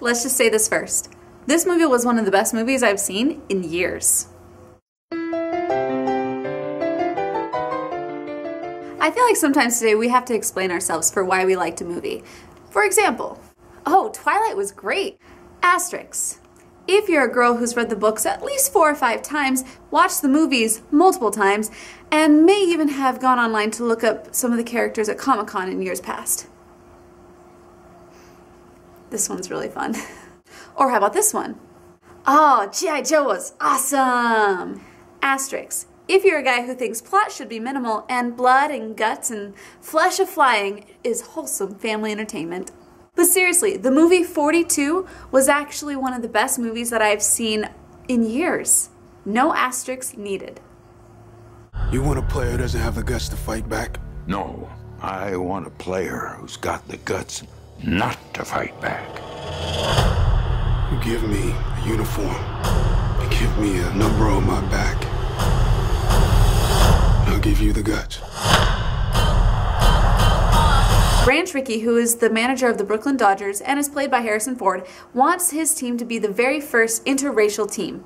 let's just say this first. This movie was one of the best movies I've seen in years. I feel like sometimes today we have to explain ourselves for why we liked a movie. For example, oh, Twilight was great. Asterix. If you're a girl who's read the books at least 4 or 5 times, watched the movies multiple times, and may even have gone online to look up some of the characters at Comic-Con in years past. This one's really fun. Or how about this one? Oh, G.I. Joe was awesome! Asterix. If you're a guy who thinks plot should be minimal and blood and guts and flesh a-flying is wholesome family entertainment. But seriously, the movie 42 was actually one of the best movies that I've seen in years. No asterisks needed. You want a player who doesn't have the guts to fight back? No, I want a player who's got the guts not to fight back. You give me a uniform. You give me a number on my back. I'll give you the guts. Branch Rickey, who is the manager of the Brooklyn Dodgers and is played by Harrison Ford, wants his team to be the very first interracial team.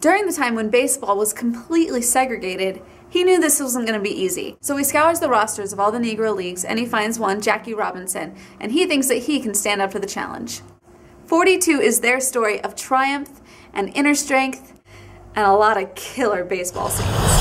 During the time when baseball was completely segregated, he knew this wasn't going to be easy. So he scours the rosters of all the Negro leagues and he finds one, Jackie Robinson, and he thinks that he can stand up to the challenge. 42 is their story of triumph and inner strength and a lot of killer baseball scenes.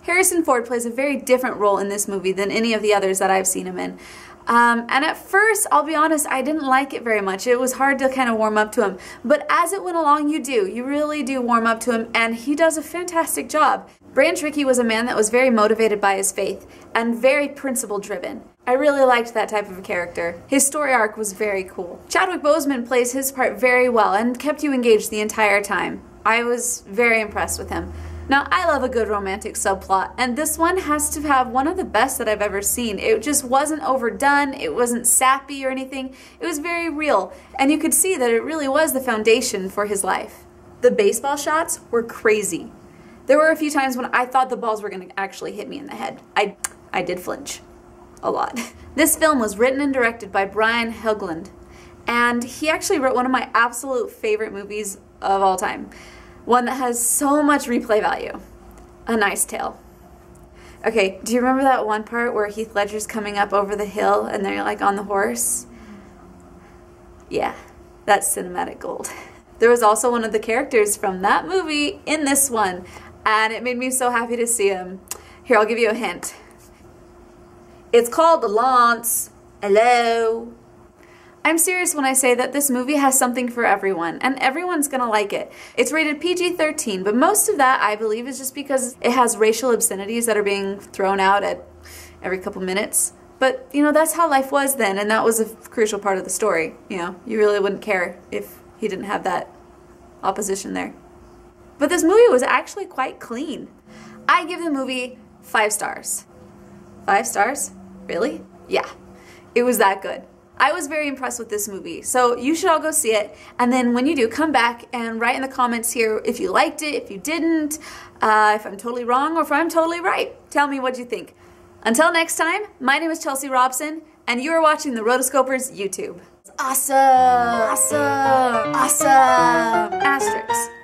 Harrison Ford plays a very different role in this movie than any of the others that I've seen him in. And at first, I'll be honest, I didn't like it very much. It was hard to kind of warm up to him. But as it went along, you really do warm up to him, and he does a fantastic job. Branch Rickey was a man that was very motivated by his faith and very principle-driven. I really liked that type of a character. His story arc was very cool. Chadwick Boseman plays his part very well and kept you engaged the entire time. I was very impressed with him. Now, I love a good romantic subplot, and this one has to have one of the best that I've ever seen. It just wasn't overdone, it wasn't sappy or anything, it was very real, and you could see that it really was the foundation for his life. The baseball shots were crazy. There were a few times when I thought the balls were going to actually hit me in the head. I did flinch. A lot. This film was written and directed by Brian Helgeland, and he actually wrote one of my absolute favorite movies of all time. One that has so much replay value. A Knight's Tale. Okay, do you remember that one part where Heath Ledger's coming up over the hill and they're like on the horse? Yeah, that's cinematic gold. There was also one of the characters from that movie in this one, and it made me so happy to see him. Here, I'll give you a hint. It's called The Lance. Hello? I'm serious when I say that this movie has something for everyone, and everyone's gonna like it. It's rated PG-13, but most of that, I believe, is just because it has racial obscenities that are being thrown out at every couple minutes. But, you know, that's how life was then, and that was a crucial part of the story. You know, you really wouldn't care if he didn't have that opposition there. But this movie was actually quite clean. I give the movie 5 stars. 5 stars? Really? Yeah. It was that good. I was very impressed with this movie, so you should all go see it, and then when you do, come back and write in the comments here if you liked it, if you didn't, if I'm totally wrong, or if I'm totally right. Tell me what you think. Until next time, my name is Chelsea Robson, and you are watching the Rotoscopers YouTube. Awesome! Awesome! Awesome! Asterix.